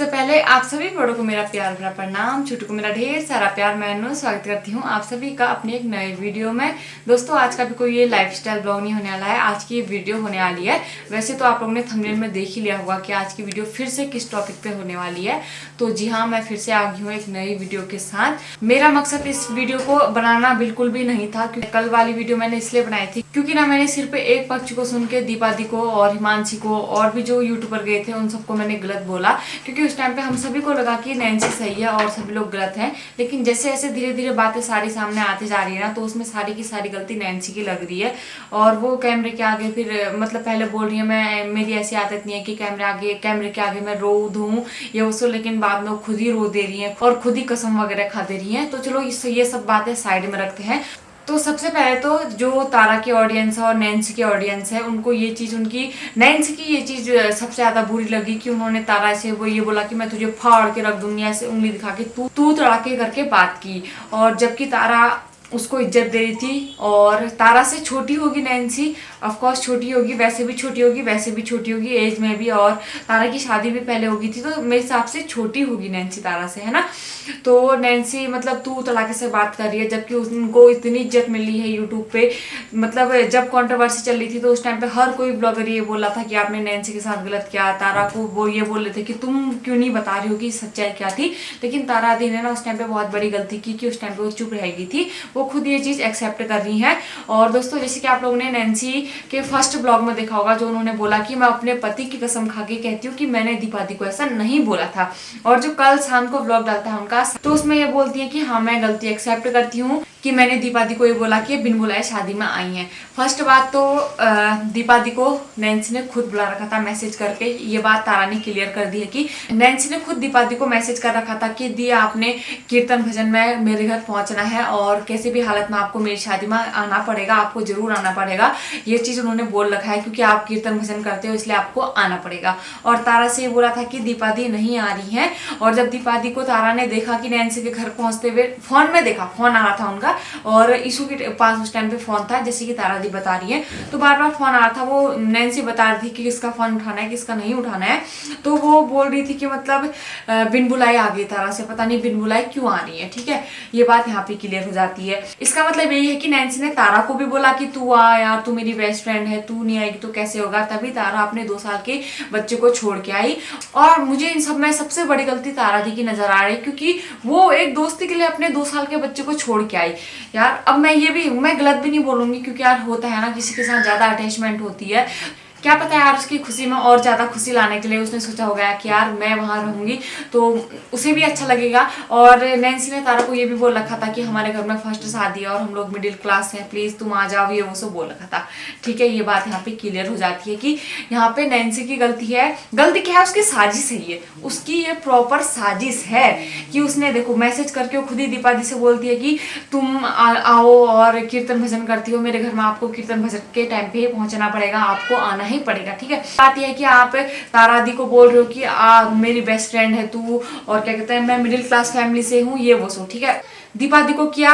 सबसे पहले आप सभी बड़ों को मेरा प्यार भरा प्रणाम, छोटों को मेरा ढेर सारा प्यार। मैं अनु स्वागत करती हूँ आप सभी का अपने एक नए वीडियो में। दोस्तों आज का भी कोई ये लाइफस्टाइल ब्लॉग नहीं होने वाला है, आज की ये वीडियो होने वाली है। वैसे तो आप लोगों ने थंबनेल में देख ही लिया होगा कि आज की वीडियो फिर से किस टॉपिक पे होने वाली है। तो जी हाँ, मैं फिर से आ गई हूँ एक नई वीडियो के साथ। मेरा मकसद इस वीडियो को बनाना बिल्कुल भी नहीं था, क्योंकि कल वाली वीडियो मैंने इसलिए बनाई थी क्योंकि ना मैंने सिर्फ एक पक्ष को सुन के दीपा दी को और हिमांशी को और भी जो यूट्यूबर गए थे उन सबको मैंने गलत बोला, क्योंकि उस टाइम पे हम सभी को लगा कि नैन्सी सही है और सभी लोग गलत हैं। लेकिन जैसे जैसे धीरे धीरे बातें सारी सामने आती जा रही है ना, तो उसमें सारी की सारी गलती नैन्सी की लग रही है। और वो कैमरे के आगे फिर मतलब पहले बोल रही है मैं मेरी ऐसी आदत नहीं है कि कैमरे के आगे मैं रो दूँ या उसको, लेकिन बाद में खुद ही रो दे रही है और खुद ही कसम वगैरह खा दे रही है। तो चलो ये सब बातें साइड में रखते हैं। तो सबसे पहले तो जो तारा की ऑडियंस है और नैन्सी की ऑडियंस है, उनको ये चीज़, उनकी नैन्सी की ये चीज़ सबसे ज़्यादा बुरी लगी कि उन्होंने तारा से वो ये बोला कि मैं तुझे फाड़ के रख दूंगी, ऐसे उंगली दिखा के तू तड़ाके करके बात की। और जबकि तारा उसको इज्जत दे रही थी और तारा से छोटी होगी नैन्सी, ऑफकोर्स छोटी होगी, वैसे भी छोटी होगी, वैसे भी छोटी होगी एज में भी, और तारा की शादी भी पहले होगी थी, तो मेरे हिसाब से छोटी होगी नैन्सी तारा से, है ना। तो नैन्सी मतलब तू तड़ाके से बात कर रही है, जबकि उनको इतनी इज्जत मिली है यूट्यूब पे। मतलब जब कंट्रोवर्सी चल रही थी तो उस टाइम पे हर कोई ब्लॉगर ये बोला था कि आपने नैन्सी के साथ गलत किया। तारा को वो ये बोल रहे थे कि तुम क्यों नहीं बता रही हो कि सच्चाई क्या थी। लेकिन तारा दी ने ना उस टाइम पे बहुत बड़ी गलती की कि उस टाइम पे वो चुप रह गई थी, वो खुद ये चीज एक्सेप्ट कर रही है। और दोस्तों जैसे कि आप लोगों ने नैन्सी के फर्स्ट ब्लॉग में देखा होगा, जो उन्होंने बोला कि मैं अपने पति की कसम खा के कहती हूँ कि मैंने दीपा दी को ऐसा नहीं बोला था। और जो कल शाम को ब्लॉग डालता है उनका, तो उसमें ये बोलती है कि हाँ मैं गलती एक्सेप्ट करती हूँ कि मैंने दीपा दी को ये बोला कि बिन बुलाए शादी में आई हैं। फर्स्ट बात तो दीपा दी को नैन्सी ने खुद बुला रखा था मैसेज करके। ये बात तारा ने क्लियर कर दी है कि नैन्सी ने खुद दीपा दी को मैसेज कर रखा था कि दी आपने कीर्तन भजन में मेरे घर पहुंचना है और कैसे भी हालत में आपको मेरी शादी में आना पड़ेगा, आपको जरूर आना पड़ेगा। ये चीज उन्होंने बोल रखा है क्योंकि आप कीर्तन भजन करते हो इसलिए आपको आना पड़ेगा। और तारा से ये बोला था कि दीपा दी नहीं आ रही है। और जब दीपा दी को तारा ने देखा कि नैन्सी के घर पहुंचते हुए, फोन में देखा, फोन आ रहा था उनका और ईशू के पास उस टाइम पे फोन था, जैसे कि तारा दी बता रही है, तो बार बार फोन आ रहा था। वो नैन्सी बता रही थी कि किसका फोन उठाना है किसका नहीं उठाना है। तो वो बोल रही थी कि मतलब बिन बुलाई आ गई तारा से, पता नहीं बिन बुलाई क्यों आ रही है। ठीक है, ये बात यहाँ पे क्लियर हो जाती है। इसका मतलब यही है कि नैन्सी ने तारा को भी बोला कि तू आ यार, तू मेरी बेस्ट फ्रेंड है, तू नहीं आएगी तो कैसे होगा। तभी तारा अपने 2 साल के बच्चे को छोड़ के आई। और मुझे इन सब में सबसे बड़ी गलती तारा दी की नजर आ रही है, क्योंकि वो एक दोस्ती के लिए अपने 2 साल के बच्चे को छोड़ के आई। यार अब मैं गलत भी नहीं बोलूंगी, क्योंकि यार होता है ना किसी के साथ ज्यादा अटैचमेंट होती है, क्या पता यार उसकी खुशी में और ज्यादा खुशी लाने के लिए उसने सोचा होगा कि यार मैं वहां रहूंगी तो उसे भी अच्छा लगेगा। और नैन्सी ने तारा को ये भी बोल रखा था कि हमारे घर में फर्स्ट शादी है और हम लोग मिडिल क्लास हैं, प्लीज तुम आ जाओ, ये वो सब बोल रखा था। ठीक है, ये बात यहाँ पे क्लियर हो जाती है कि यहाँ पे नैन्सी की गलती है। गलती क्या है, उसकी साजिश है, ये उसकी ये प्रॉपर साजिश है कि उसने देखो मैसेज करके वो खुद ही दीपा दी से बोलती है कि तुम आओ और कीर्तन भजन करती हो मेरे घर में, आपको कीर्तन भजन के टाइम पे ही पहुंचना पड़ेगा, आपको आना ही पड़ेगा। ठीक है, बात यह है कि आप तारा दी को बोल रहे हो कि मेरी बेस्ट फ्रेंड है तू, और क्या कहते हैं मैं मिडिल क्लास फैमिली से हूँ, ये वो सो। ठीक है, दीपा दी को क्या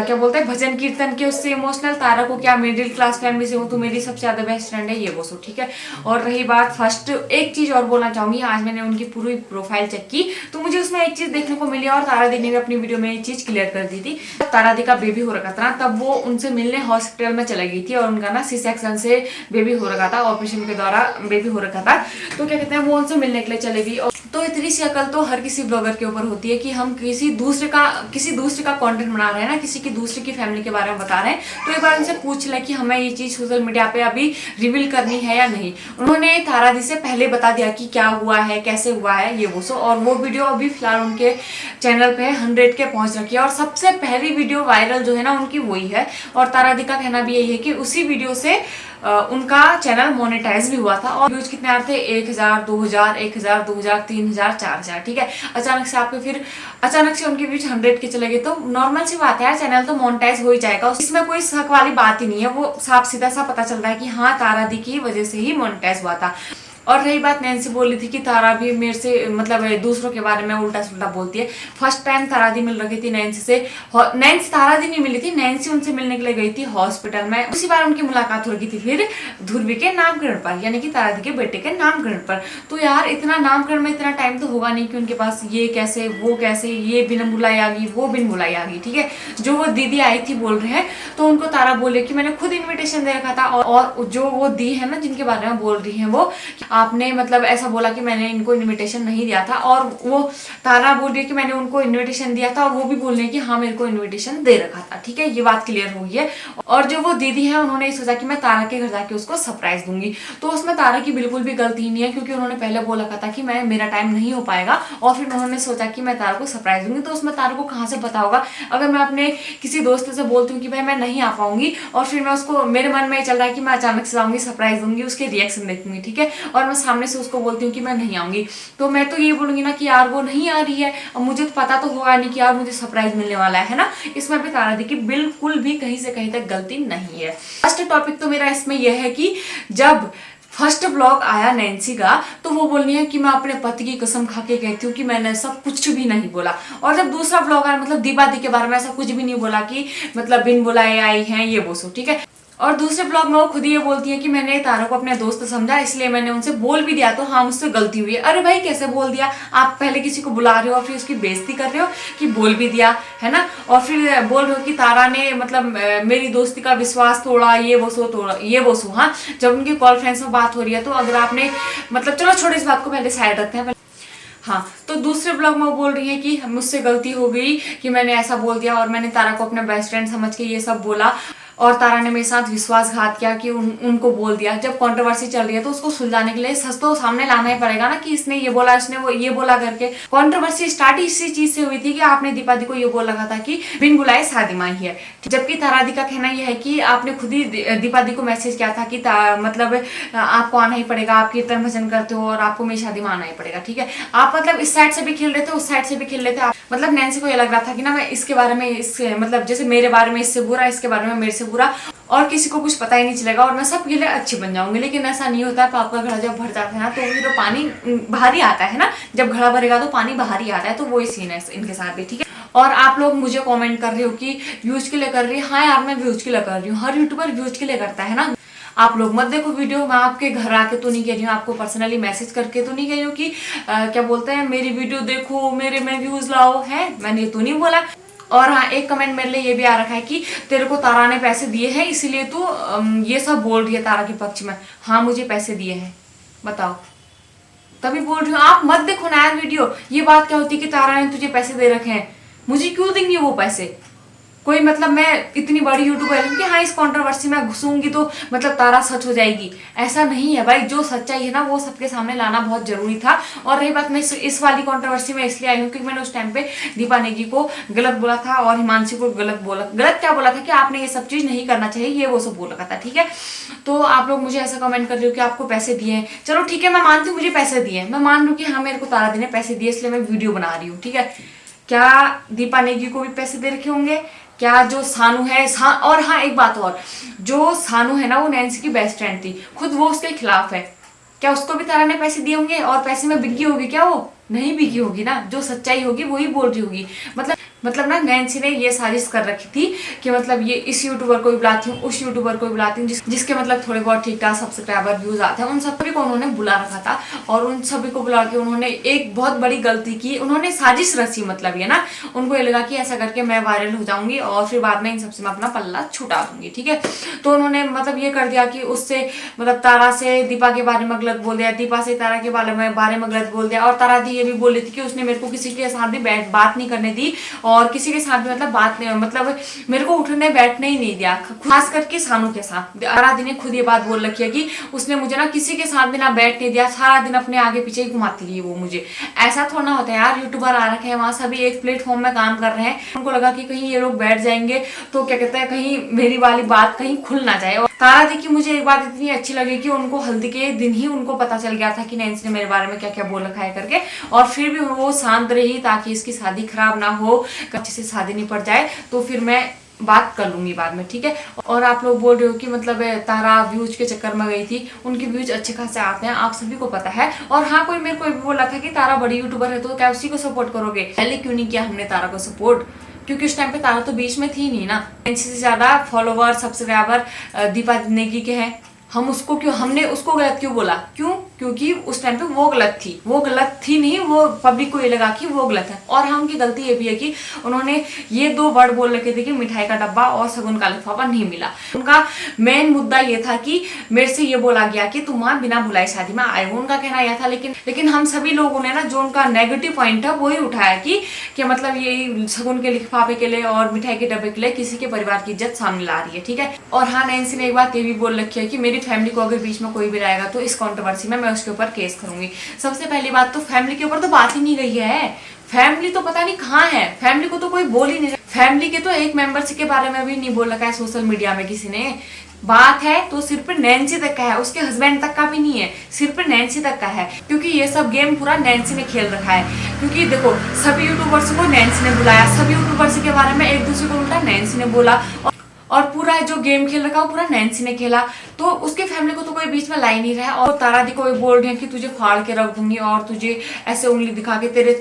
बोलते हैं भजन कीर्तन के उससे इमोशनल, तारा को क्या मिडिल क्लास फैमिली से हूँ, तू मेरी सबसे ज्यादा बेस्ट फ्रेंड है, ये वो सो। ठीक है, और रही बात फर्स्ट, एक चीज और बोलना चाहूंगी, आज मैंने उनकी पूरी प्रोफाइल चेक की तो मुझे उसमें एक चीज देखने को मिली और तारा दी ने भी अपनी वीडियो में ये चीज क्लियर कर दी थी। तारा दी का बेबी हो रखा था तब वो उनसे मिलने हॉस्पिटल में चली गई थी और उनका ना सी सेक्शन से बेबी हो रखा था, ऑपरेशन के द्वारा बेबी हो रखा था। तो क्या कहते हैं वो उनसे मिलने के लिए चले गई। तो इतनी सी अकल तो हर किसी ब्लॉगर के ऊपर होती है कि हम किसी दूसरे का कंटेंट बना रहे हैं ना, किसी की दूसरे की फैमिली के बारे में बता रहे हैं, तो एक बार उनसे पूछ लें कि हमें ये चीज सोशल मीडिया पे अभी रिवील करनी है या नहीं। उन्होंने तारा दी से पहले बता दिया कि क्या हुआ है कैसे हुआ है, ये वो सो। और वो वीडियो अभी फिलहाल उनके चैनल पे 100 के पहुंच रखी है और सबसे पहली वीडियो वायरल जो है ना उनकी वही है। और तारा दी का कहना भी यही है कि उसी वीडियो से उनका चैनल मोनेटाइज भी हुआ था। और व्यूज कितने आ रहे थे, 1000, 2000, 1000, 2000, 3000, 4000। ठीक है, अचानक से उनके व्यूज 100 के चले गए, तो नॉर्मल सी बात है यार, चैनल तो मोनेटाइज हो ही जाएगा, इसमें कोई शक वाली बात ही नहीं है। वो साफ सीधा सा पता चल रहा है कि हाँ तारा दी की वजह से ही मोनेटाइज हुआ था। और रही बात नैन्सी बोल रही थी कि तारा भी मेरे से मतलब दूसरों के बारे में उल्टा सुल्टा बोलती है। फर्स्ट टाइम तारा दी मिल रही थी नैन्सी से, नैन्सी तारा दी नहीं मिली थी, नैन्सी उनसे मिलने के लिए गई थी हॉस्पिटल में। उसी बार उनकी मुलाकात हो गई थी फिर ध्रुवी के नामकरण पर, यानी कि तारा दी के बेटे के नामकरण पर। तो यार इतना नामकरण में इतना टाइम तो होगा नहीं कि उनके पास ये कैसे वो कैसे, ये बिन बुलाई आ गई वो बिन बुलाई आ गई, ठीक है। जो वो दीदी आई थी बोल रहे हैं तो उनको तारा बोले कि मैंने खुद इन्विटेशन दे रखा था, और जो वो दी है ना जिनके बारे में बोल रही है वो, आपने मतलब ऐसा बोला कि मैंने इनको इन्विटेशन नहीं दिया था, और वो तारा बोल रही है कि मैंने उनको इन्विटेशन दिया था, और वो भी बोल रहे हैं कि हाँ मेरे को इन्विटेशन दे रखा था, ठीक है। ये बात क्लियर हो गई है। और जो वो दीदी है उन्होंने सोचा कि मैं तारा के घर जाके उसको सरप्राइज दूंगी, तो उसमें तारा की बिल्कुल भी गलती नहीं है, क्योंकि उन्होंने पहले बोला था कि मैं मेरा टाइम नहीं हो पाएगा, और फिर उन्होंने सोचा कि मैं तारा को सरप्राइज दूंगी। तो उसमें तारा को कहाँ से पता होगा, अगर मैं अपने किसी दोस्त से बोलती हूँ कि भाई मैं नहीं आ पाऊंगी, और फिर मैं उसको मेरे मन में चल रहा है कि मैं अचानक से आऊंगी, सरप्राइज दूंगी, उसके रिएक्शन देखूंगी, ठीक है, और मैं सामने से उसको बोलती हूँ कि मैं नहीं आऊंगी, तो मैं तो ये बोलूंगी ना कि यार वो नहीं आ रही है, और मुझे तो पता तो होगा नहीं कि यार मुझे सरप्राइज मिलने वाला है ना। इसमें भी तारा दी की बिल्कुल भी कहीं से कहीं तक गलती नहीं है। फर्स्ट टॉपिक तो मेरा इसमें यह है कि जब फर्स्ट ब्लॉग आया नैन्सी का, तो वो बोल रही है कि मैं अपने पति की कसम खा के कहती हूँ कि मैंने सब कुछ भी नहीं बोला। और जब दूसरा ब्लॉग आया मतलब दीपा दी के बारे में ऐसा कुछ भी नहीं बोला कि मतलब बिन बुलाए आई हैं ये वो सो, ठीक है। और दूसरे ब्लॉग में वो खुद ही ये बोलती है कि मैंने तारा को अपने दोस्त समझा, इसलिए मैंने उनसे बोल भी दिया, तो हाँ मुझसे गलती हुई है। अरे भाई कैसे बोल दिया, आप पहले किसी को बुला रहे हो और फिर उसकी बेइज्जती कर रहे हो कि बोल भी दिया है ना, और फिर बोल रहे हो कि तारा ने मतलब मेरी दोस्ती का विश्वास तोड़ा, ये वो सो तोड़ा, ये वो सो। हाँ जब उनकी कॉल फ्रेंड्स में बात हो रही है, तो अगर आपने मतलब चलो छोड़ो इस बात को पहले साइड रखते हैं। हाँ तो दूसरे ब्लॉग में वो बोल रही है कि मुझसे गलती हो गई कि मैंने ऐसा बोल दिया, और मैंने तारा को अपना बेस्ट फ्रेंड समझ के ये सब बोला, और तारा ने मेरे साथ विश्वासघात किया कि उनको बोल दिया। जब कंट्रोवर्सी चल रही है तो उसको सुलझाने के लिए सच तो सामने लाना ही पड़ेगा ना कि इसने ये बोला, इसने वो ये बोला करके। कंट्रोवर्सी स्टार्ट इसी चीज से हुई थी कि आपने दीपा दी को ये बोल रखा था कि बिन बुलाए शादी माई है, जबकि तारा दी का कहना यह है कि आपने खुद ही दीपा दी को मैसेज किया था कि मतलब आपको आना ही पड़ेगा, आप कीर्तन भजन करते हो और आपको मेरी शादी में आना ही पड़ेगा, ठीक है। आप मतलब इस साइड से भी खेल रहे थे, उस साइड से भी खेल रहे थे। मतलब नैन्सी को ये लग रहा था कि ना मैं इसके बारे में इसके मतलब जैसे मेरे बारे में इससे बुरा, इसके बारे में मेरे से बुरा, और किसी को कुछ पता ही नहीं चलेगा, और मैं सबके लिए अच्छी बन जाऊंगी। लेकिन ऐसा नहीं होता है। पाप का घड़ा जब भर जाता है ना तो फिर तो पानी बाहर ही आता है ना, जब घड़ा भरेगा तो पानी बाहर ही आता है। तो वही सीन है इनके साथ भी, ठीक है। और आप लोग मुझे कमेंट कर रहे हो कि व्यूज के लिए कर रही है। हाँ यार मैं व्यूज के लिए कर रही हूँ, हर यूट्यूबर व्यूज के लिए करता है ना। आप लोग मत देखो वीडियो, मैं आपके घर आके तो नहीं कह रही हूँ, आपको पर्सनली मैसेज करके तो नहीं कह रही हूँ कि क्या बोलते हैं मेरी वीडियो देखो, मेरे में व्यूज लाओ, है मैंने तो नहीं बोला। और हाँ एक कमेंट मेरे लिए ये भी आ रखा है कि तेरे को तारा ने पैसे दिए हैं इसीलिए तू ये सब बोल रही है तारा के पक्ष में। हाँ मुझे पैसे दिए हैं, बताओ, तभी बोल रही हूँ। आप मत देखो ना यार वीडियो। ये बात क्या होती है कि तारा ने तुझे पैसे दे रखे हैं, मुझे क्यों देंगे वो पैसे? कोई मतलब मैं इतनी बड़ी यूट्यूबर हूँ कि हाँ इस कंट्रोवर्सी में घुसूंगी तो मतलब तारा सच हो जाएगी, ऐसा नहीं है भाई। जो सच्चाई है ना वो सबके सामने लाना बहुत जरूरी था। और रही बात, मैं इस वाली कंट्रोवर्सी में इसलिए आई हूँ क्योंकि मैंने उस टाइम पे दीपा नेगी को गलत बोला था और हिमांशी को गलत क्या बोला था कि आपने ये सब चीज नहीं करना चाहिए, ये वो सब बोल रखा था, ठीक है। तो आप लोग मुझे ऐसा कमेंट कर रहे हो कि आपको पैसे दिए हैं, चलो ठीक है मैं मानती हूँ मुझे पैसे दिए, मैं मान लूँ कि हाँ मेरे को तारा दी ने पैसे दिए इसलिए मैं वीडियो बना रही हूँ, ठीक है। क्या दीपा नेगी को भी पैसे दे रखे होंगे? क्या जो सानू है और हाँ एक बात और, जो सानू है ना वो नैन्सी की बेस्ट फ्रेंड थी, खुद वो उसके खिलाफ है, क्या उसको भी तारा ने पैसे दिए होंगे? और पैसे में बिकी होगी क्या? वो नहीं बिकी होगी ना, जो सच्चाई होगी वही बोल रही होगी। मतलब ना नैन्सी ने ये साजिश कर रखी थी कि मतलब ये इस यूट्यूबर को भी बुलाती हूँ, उस यूट्यूबर को भी बुलाती हूँ जिसके मतलब थोड़े बहुत ठीक ठाक सब्सक्राइबर व्यूज आते हैं, उन सभी को उन्होंने बुला रखा था। और उन सभी को बुला के उन्होंने एक बहुत बड़ी गलती की, उन्होंने साजिश रची। मतलब ये ना उनको ये लगा कि ऐसा करके मैं वायरल हो जाऊंगी और फिर बाद में इन सबसे मैं अपना पल्ला छुटा दूंगी, ठीक है। तो उन्होंने मतलब ये कर दिया कि उससे मतलब तारा से दीपा के बारे में गलत बोल दिया, दीपा से तारा के बारे में गलत बोल दिया। और तारा दी ये भी बोल रही थी कि उसने मेरे को किसी के साथ भी बात नहीं करने दी और किसी के साथ भी मतलब मेरे को उठने बैठने ही नहीं दिया, खास करके सानू के साथ। तारा दी ने खुद ये बात बोल रखी है कि उसने मुझे ना किसी के साथ भी ना बैठने दिया, सारा दिन अपने आगे पीछे ही घुमाती रही वो मुझे। ऐसा थोड़ा ना होता है यार, यूट्यूबर आ रखे हैं वहां सभी एक प्लेटफॉर्म में काम कर रहे हैं, उनको लगा कि कहीं ये लोग बैठ जाएंगे तो क्या कहते हैं कहीं मेरी वाली बात कहीं खुल ना जाए। और तारा दी की मुझे एक बात इतनी अच्छी लगी कि उनको हल्दी के दिन ही उनको पता चल गया था कि नैन्सी ने मेरे बारे में क्या क्या बोल रखा है करके, और फिर भी वो शांत रही ताकि इसकी शादी खराब ना हो, अच्छे से शादी निपट जाए। तो फिर मैं बात कर लूंगी बाद में, ठीक है। और आप लोग बोल रहे हो कि मतलब तारा व्यूज के चक्कर में गई थी, उनके व्यूज अच्छे खासे आते हैं, आप सभी को पता है। और हाँ, कोई मेरे को भी बोला था कि तारा बड़ी यूट्यूबर है तो क्या उसी को सपोर्ट करोगे। पहले क्यों नहीं किया हमने तारा को सपोर्ट, क्योंकि उस टाइम पे तारा तो बीच में थी नहीं ना। इनसे ज्यादा फॉलोवर सब्सक्राइबर दीपा नेगी के हैं। हम उसको क्यों, हमने उसको गलत क्यों बोला, क्यों, क्योंकि उस टाइम पे वो गलत थी नहीं, वो पब्लिक को ये लगा कि वो गलत है। और हाँ, उनकी गलती ये भी है कि उन्होंने ये 2 वर्ड बोल रखे थे कि मिठाई का डब्बा और शगुन का लिफाफा नहीं मिला। उनका मेन मुद्दा ये था कि मेरे से ये बोला गया कि तुम वहां बिना बुलाए शादी में आए हो, उनका कहना यह था। लेकिन हम सभी लोगों ने ना जो उनका नेगेटिव पॉइंट है वही उठाया कि मतलब ये शगुन के लिफाफे के लिए और मिठाई के डब्बे के लिए किसी के परिवार की इज्जत सामने ला रही है, ठीक है। और हाँ, नैन्सी ने एक बात ये भी बोल रखी है कि मेरी फैमिली को अगर बीच में कोई भी रहेगा तो इस कंट्रोवर्सी में मैं उसके ऊपर केस करूंगी। सबसे पहली बात तो फैमिली के ऊपर तो बात ही नहीं गई है। फैमिली तो पता नहीं कहाँ है, फैमिली को तो कोई बोल ही नहीं रहा। फैमिली के तो एक मेंबर्स के बारे में भी नहीं बोल रखा है सोशल मीडिया में किसी ने। बात है तो सिर्फ नैन्सी तक का है, उसके हस्बैंड तक का भी नहीं है, सिर्फ नैन्सी तक का है। क्योंकि ये सब गेम पूरा नैन्सी ने खेल रखा है। क्योंकि देखो, सभी यूट्यूबर्स को नैन्सी ने बुलाया, सभी यूट्यूबर्स के बारे में एक दूसरे को उल्टा नैन्सी ने बोला, और पूरा जो गेम खेल रखा वो पूरा नैन्सी ने खेला। तो उसके फैमिली को तो कोई बीच में ला ही नहीं रहा है। और तारा दी को बोल रहे हैं कि तुझे फाड़ के रख दूंगी और तुझे ऐसे उंगली दिखा के तेरे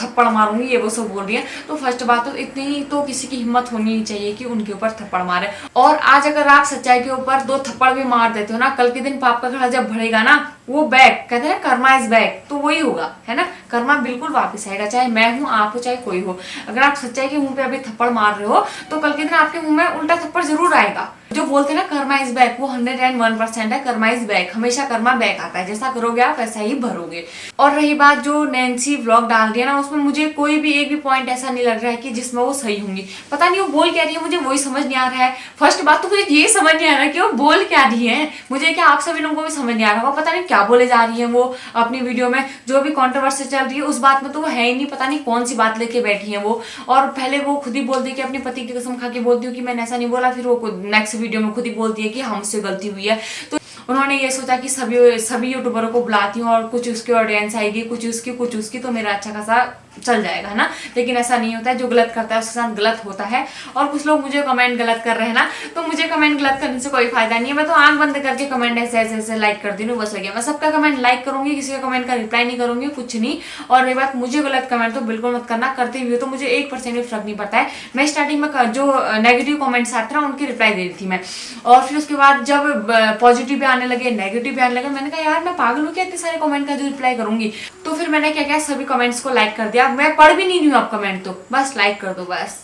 थप्पड़ मारूंगी, ये वो सब बोल रही है। तो फर्स्ट बात तो इतनी ही तो किसी की हिम्मत होनी नहीं चाहिए कि उनके ऊपर थप्पड़ मारे। और आज अगर आप सच्चाई के ऊपर 2 थप्पड़ भी मार देते हो ना, कल के दिन पाप का घड़ा जब भरेगा ना, वो बैक कहते हैं कर्मा इज बैक, तो वही होगा, है ना। कर्मा बिल्कुल वापस आएगा, चाहे मैं हूँ, आप हो, चाहे कोई हो। अगर आप सच्चाई के मुंह पे अभी थप्पड़ मार रहे हो तो कल के दिन आपके मुंह में उल्टा थप्पड़ जरूर आएगा। जो बोलते हैं ना कर्मा इज बैक, वो 101% है। कर्मा इज बैक, हमेशा कर्मा बैक आता है। जैसा करोगे आप वैसा ही भरोगे। और रही बात जो नैन्सी व्लॉग डाल रही है ना, उसमें मुझे कोई भी एक भी पॉइंट ऐसा नहीं लग रहा है कि जिसमें वो सही होंगी। पता नहीं वो बोल क्या रही है, मुझे वही समझ नहीं आ रहा है। फर्स्ट बात तो मुझे ये समझ नहीं आ रहा है कि वो बोल क्या रही है। मुझे क्या आप सभी लोगों को भी समझ नहीं आ रहा, पता नहीं क्या बोले जा रही है वो अपनी वीडियो में। जो भी कंट्रोवर्सी चल रही है उस बात में तो वो है ही नहीं, पता नहीं कौन सी बात लेके बैठी है वो। और पहले वो खुद ही बोलती है कि अपने पति की कसम खा के बोलती हूँ कि मैंने ऐसा नहीं बोला, फिर वो नेक्स्ट वीडियो में खुद ही बोलती है कि हमसे गलती हुई है। तो उन्होंने ये सोचा कि सभी यूट्यूबरों को बुलाती हूँ और कुछ उसकी ऑडियंस आएगी, कुछ उसकी तो मेरा अच्छा खासा चल जाएगा, है ना। लेकिन ऐसा नहीं होता है, जो गलत करता है उसके साथ गलत होता है। और कुछ लोग मुझे कमेंट गलत कर रहे हैं ना, तो मुझे कमेंट गलत करने से कोई फायदा नहीं है। मैं तो आंख बंद करके कमेंट ऐसे लाइक कर दी हूँ, बस हो गया। मैं सबका कमेंट लाइक करूंगी, किसी का कमेंट का रिप्लाई नहीं करूंगी, कुछ नहीं। और रही बात, मुझे गलत कमेंट तो बिल्कुल मत करना, करते हुए तो मुझे 1% भी फर्क नहीं पड़ता है। मैं स्टार्टिंग में जो नेगेटिव कमेंट्स आते हैं उनकी रिप्लाई दे रही थी मैं, और फिर उसके बाद जब पॉजिटिव भी आने लगे, नेगेटिव भी आने लगे, मैंने कहा यार मैं पागल हूँ क्या इतने सारे कमेंट का जो रिप्लाई करूंगी। तो फिर मैंने क्या किया, सभी कमेंट्स को लाइक कर दिया। मैं पढ़ भी नहीं हूँ आप कमेंट, तो बस लाइक कर दो, बस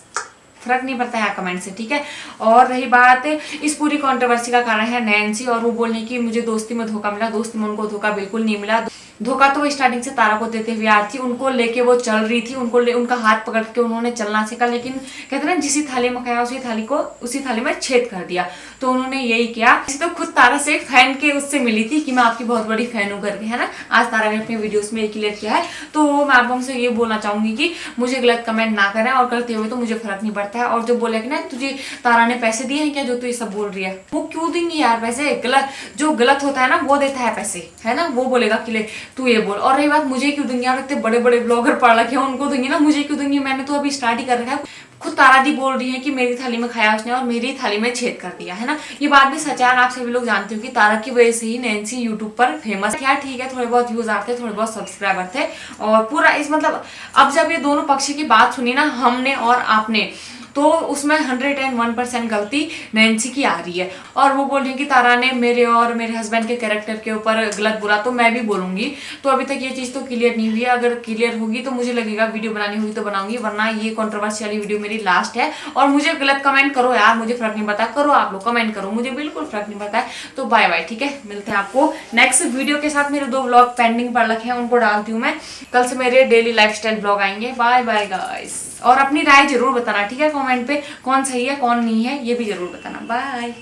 फर्क नहीं पड़ता है कमेंट से, ठीक है। और रही बात इस पूरी कंट्रोवर्सी का कारण है नैन्सी, और वो बोलने की मुझे दोस्ती में धोखा मिला। दोस्ती में उनको धोखा बिल्कुल नहीं मिला। धोखा तो वो स्टार्टिंग से तारा को देते हुए आ रही थी, उनको लेके वो चल रही थी, उनका हाथ पकड़ के उन्होंने चलना सीखा। लेकिन कहते ना जिसी थाली में खाया उसी थाली में छेद कर दिया। तो उन्होंने यही किया। तो खुद तारा से फैन के उससे मिली थी कि मैं आपकी बहुत बड़ी फैन हूँ करके, है ना। आज तारा ने अपने वीडियोस में क्लियर किया है। तो मैं आप लोगों से ये बोलना चाहूंगी कि मुझे गलत कमेंट ना करें, और करते हुए तो मुझे फर्क नहीं पड़ता है। और जो बोले कि ना तुझे तारा ने पैसे दिए हैं क्या जो तू ये सब बोल रही है, वो क्यों देंगी यार पैसे। जो गलत होता है ना वो देता है पैसे, है ना। वो बोलेगा कि तू ये बोल। और रही बात मुझे क्यों दूंगी यार, इतने बड़े बड़े ब्लॉगर पढ़ रखे हैं उनको दूंगी ना, मुझे क्यों दूंगी। मैंने तो अभी स्टार्ट ही कर रखा है। खुद तारा दी बोल रही है कि मेरी थाली में खाया उसने और मेरी थाली में छेद कर दिया, है ना। ये बात भी सच है। आप सभी लोग जानते हो कि तारा की वजह से ही नैन्सी यूट्यूब पर फेमस है। ठीक है, थोड़े बहुत व्यूज आते, थोड़े बहुत सब्सक्राइबर थे, और पूरा इस मतलब अब जब ये दोनों पक्ष की बात सुनी ना हमने और आपने, तो उसमें 101% गलती नैन्सी की आ रही है। और वो बोल रही है कि तारा ने मेरे और मेरे हस्बैंड के कैरेक्टर के ऊपर गलत बोला, तो मैं भी बोलूंगी। तो अभी तक ये चीज तो क्लियर नहीं हुई है। अगर क्लियर होगी तो मुझे लगेगा वीडियो बनानी होगी तो बनाऊंगी, वरना ये कंट्रोवर्सी वाली वीडियो मेरी लास्ट है। और मुझे गलत कमेंट करो यार, मुझे फर्क नहीं पड़ता, करो आप लोग कमेंट करो, मुझे बिल्कुल फर्क नहीं पड़ता है। तो बाय बाय, ठीक है, मिलते हैं आपको नेक्स्ट वीडियो के साथ। मेरे 2 व्लॉग पेंडिंग पड़ रखे हैं, उनको डालती हूँ मैं। कल से मेरे डेली लाइफस्टाइल ब्लॉग आएंगे। बाय बाय गाइस, और अपनी राय जरूर बताना, ठीक है, कमेंट पे कौन सही है कौन नहीं है ये भी जरूर बताना। बाय।